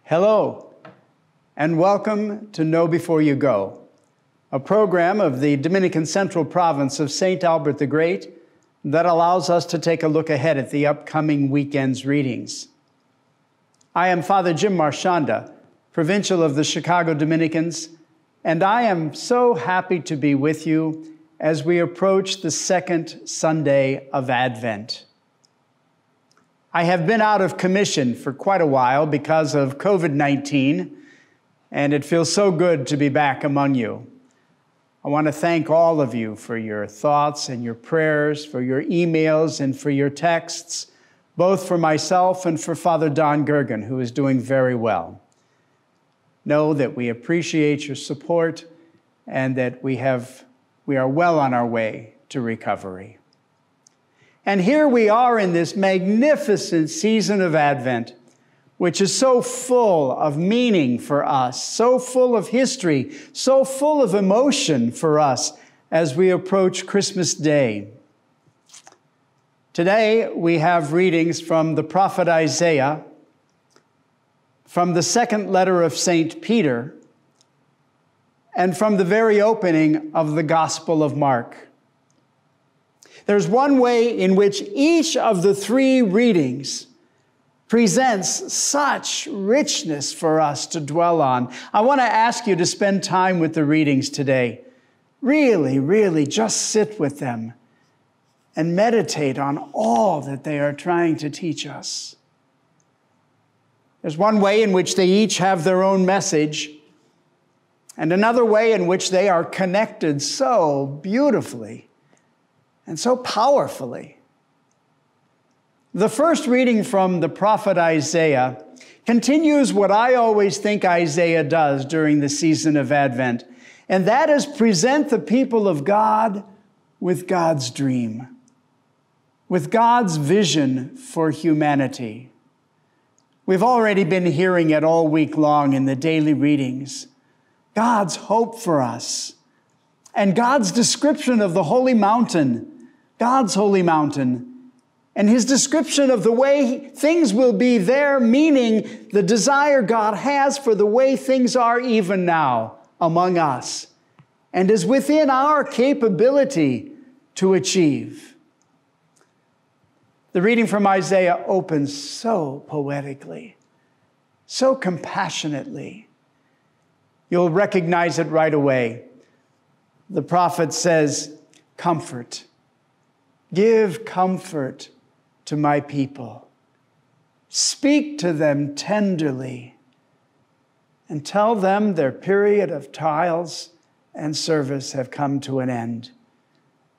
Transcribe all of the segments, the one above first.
Hello, and welcome to Know Before You Go, a program of the Dominican Central Province of St. Albert the Great that allows us to take a look ahead at the upcoming weekend's readings. I am Father Jim Marchionda, Provincial of the Chicago Dominicans, and I am so happy to be with you as we approach the second Sunday of Advent. I have been out of commission for quite a while because of COVID-19, and it feels so good to be back among you. I want to thank all of you for your thoughts and your prayers, for your emails and for your texts, both for myself and for Father Don Gergen, who is doing very well. Know that we appreciate your support and that we are well on our way to recovery. And here we are in this magnificent season of Advent, which is so full of meaning for us, so full of history, so full of emotion for us as we approach Christmas Day. Today, we have readings from the prophet Isaiah, from the second letter of St. Peter, and from the very opening of the Gospel of Mark. There's one way in which each of the three readings presents such richness for us to dwell on. I want to ask you to spend time with the readings today. Really, just sit with them and meditate on all that they are trying to teach us. There's one way in which they each have their own message, and another way in which they are connected so beautifully and so powerfully. The first reading from the prophet Isaiah continues what I always think Isaiah does during the season of Advent, and that is present the people of God with God's dream, with God's vision for humanity. We've already been hearing it all week long in the daily readings. God's hope for us and God's description of the holy mountain, God's holy mountain, and his description of the way things will be there, meaning the desire God has for the way things are even now among us, and is within our capability to achieve. The reading from Isaiah opens so poetically, so compassionately. You'll recognize it right away. The prophet says, "Comfort. Give comfort to my people. Speak to them tenderly and tell them their period of trials and service have come to an end.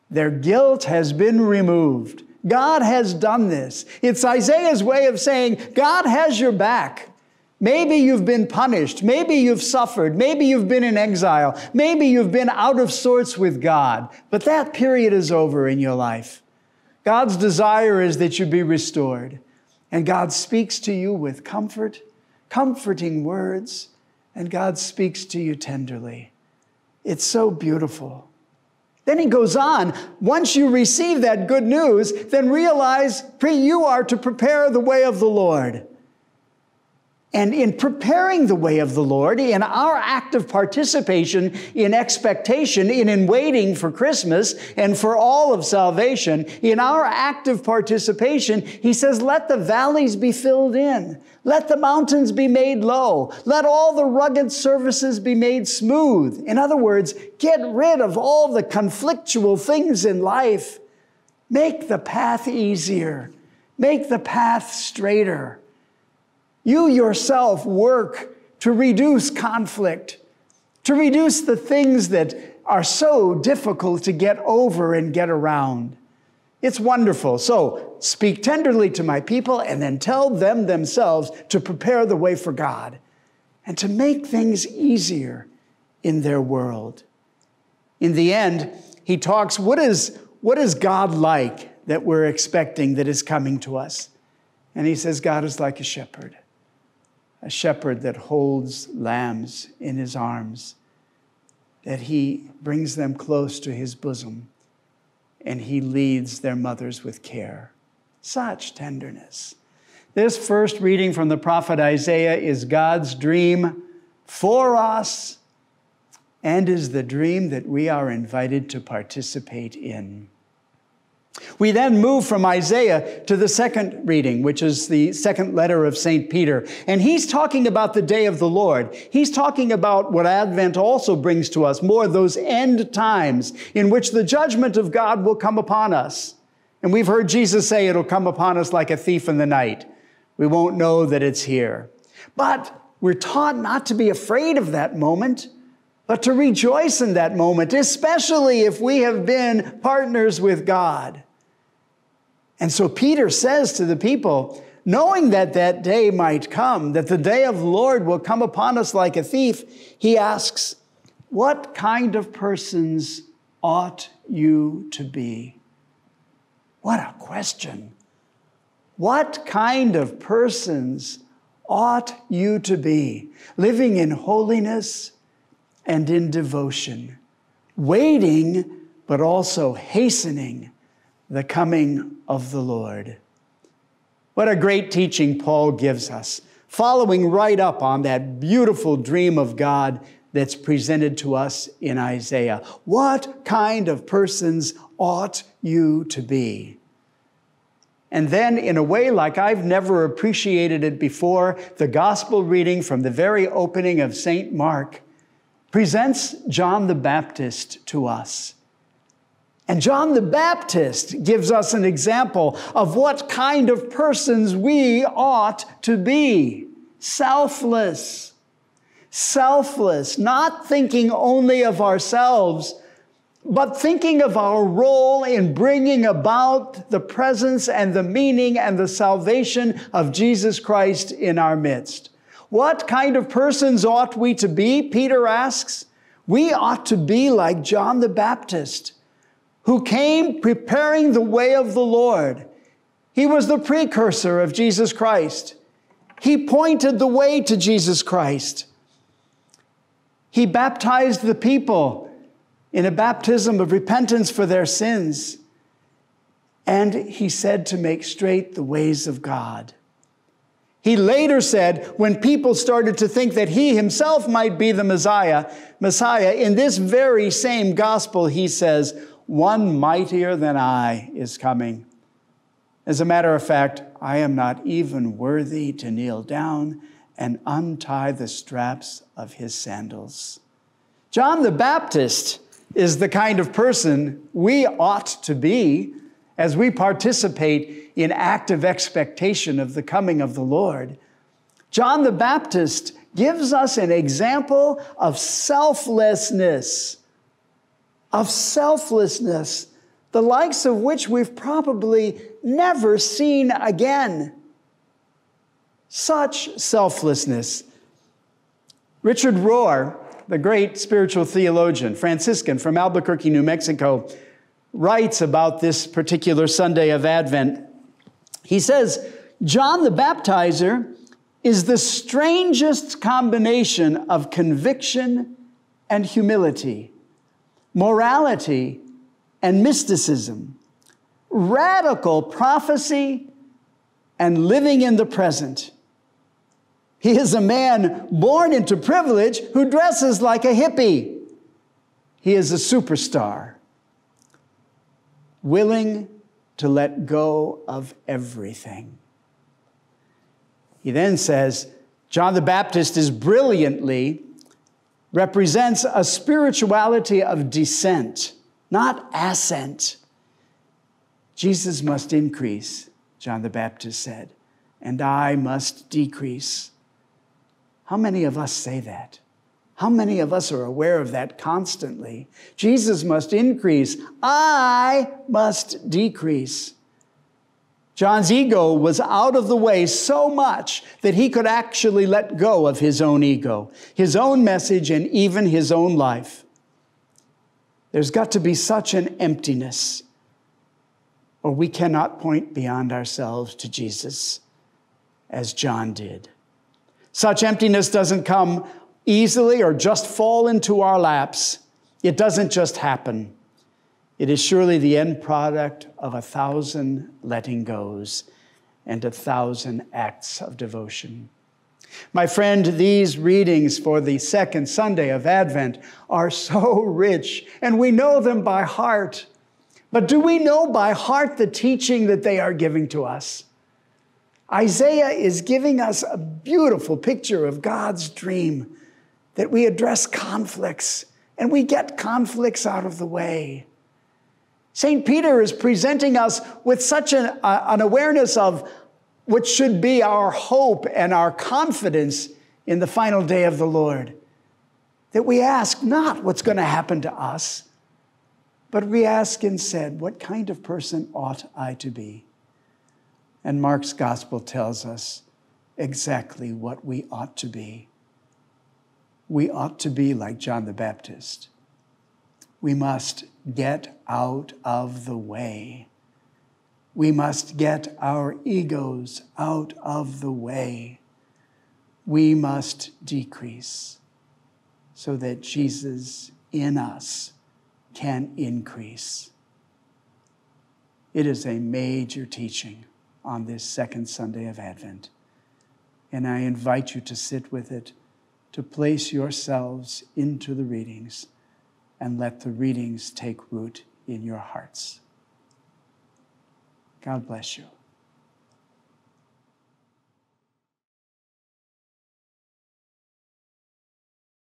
Their guilt has been removed. God has done this." It's Isaiah's way of saying, God has your back. Maybe you've been punished. Maybe you've suffered. Maybe you've been in exile. Maybe you've been out of sorts with God. But that period is over in your life. God's desire is that you be restored. And God speaks to you with comfort, comforting words, and God speaks to you tenderly. It's so beautiful. Then he goes on, once you receive that good news, then realize you are to prepare the way of the Lord. And in preparing the way of the Lord, in our active participation, in expectation, in waiting for Christmas and for all of salvation, in our active participation, he says, let the valleys be filled in. Let the mountains be made low. Let all the rugged surfaces be made smooth. In other words, get rid of all the conflictual things in life. Make the path easier. Make the path straighter. You yourself work to reduce conflict, to reduce the things that are so difficult to get over and get around. It's wonderful. So speak tenderly to my people and then tell them themselves to prepare the way for God and to make things easier in their world. In the end, he talks, what is God like that we're expecting that is coming to us? And he says, God is like a shepherd that holds lambs in his arms, that he brings them close to his bosom, and he leads their mothers with care. Such tenderness. This first reading from the prophet Isaiah is God's dream for us and is the dream that we are invited to participate in. We then move from Isaiah to the second reading, which is the second letter of St. Peter. And he's talking about the day of the Lord. He's talking about what Advent also brings to us, more those end times in which the judgment of God will come upon us. And we've heard Jesus say it'll come upon us like a thief in the night. We won't know that it's here. But we're taught not to be afraid of that moment, but to rejoice in that moment, especially if we have been partners with God. And so Peter says to the people, knowing that that day might come, that the day of the Lord will come upon us like a thief, he asks, what kind of persons ought you to be? What a question. What kind of persons ought you to be, living in holiness and in devotion, waiting but also hastening the coming of the Lord? What a great teaching Paul gives us, following right up on that beautiful dream of God that's presented to us in Isaiah. What kind of persons ought you to be? And then, in a way like I've never appreciated it before, the gospel reading from the very opening of St. Mark presents John the Baptist to us. And John the Baptist gives us an example of what kind of persons we ought to be. Selfless. Selfless, not thinking only of ourselves, but thinking of our role in bringing about the presence and the meaning and the salvation of Jesus Christ in our midst. What kind of persons ought we to be? Peter asks. We ought to be like John the Baptist, who came preparing the way of the Lord. He was the precursor of Jesus Christ. He pointed the way to Jesus Christ. He baptized the people in a baptism of repentance for their sins. And he said to make straight the ways of God. He later said, when people started to think that he himself might be the Messiah, in this very same gospel, he says, one mightier than I is coming. As a matter of fact, I am not even worthy to kneel down and untie the straps of his sandals. John the Baptist is the kind of person we ought to be as we participate in active expectation of the coming of the Lord. John the Baptist gives us an example of selflessness, the likes of which we've probably never seen again. Such selflessness. Richard Rohr, the great spiritual theologian, Franciscan from Albuquerque, New Mexico, writes about this particular Sunday of Advent. He says, John the Baptizer is the strangest combination of conviction and humility, morality and mysticism, radical prophecy and living in the present. He is a man born into privilege who dresses like a hippie. He is a superstar, willing to let go of everything. He then says, John the Baptist represents a spirituality of descent, not ascent. Jesus must increase, John the Baptist said, and I must decrease. How many of us say that? How many of us are aware of that constantly? Jesus must increase. I must decrease. John's ego was out of the way so much that he could actually let go of his own ego, his own message, and even his own life. There's got to be such an emptiness, or we cannot point beyond ourselves to Jesus as John did. Such emptiness doesn't come easily or just fall into our laps. It doesn't just happen. It is surely the end product of 1,000 letting goes. and 1,000 acts of devotion. My friend, these readings for the second Sunday of Advent are so rich, and we know them by heart. But do we know by heart the teaching that they are giving to us? Isaiah is giving us a beautiful picture of God's dream, that we address conflicts and we get conflicts out of the way. St. Peter is presenting us with such an awareness of what should be our hope and our confidence in the final day of the Lord, that we ask not what's going to happen to us, but we ask instead, what kind of person ought I to be? And Mark's gospel tells us exactly what we ought to be. We ought to be like John the Baptist. We must get out of the way. We must get our egos out of the way. We must decrease so that Jesus in us can increase. It is a major teaching on this second Sunday of Advent, and I invite you to sit with it, to place yourselves into the readings, and let the readings take root in your hearts. God bless you.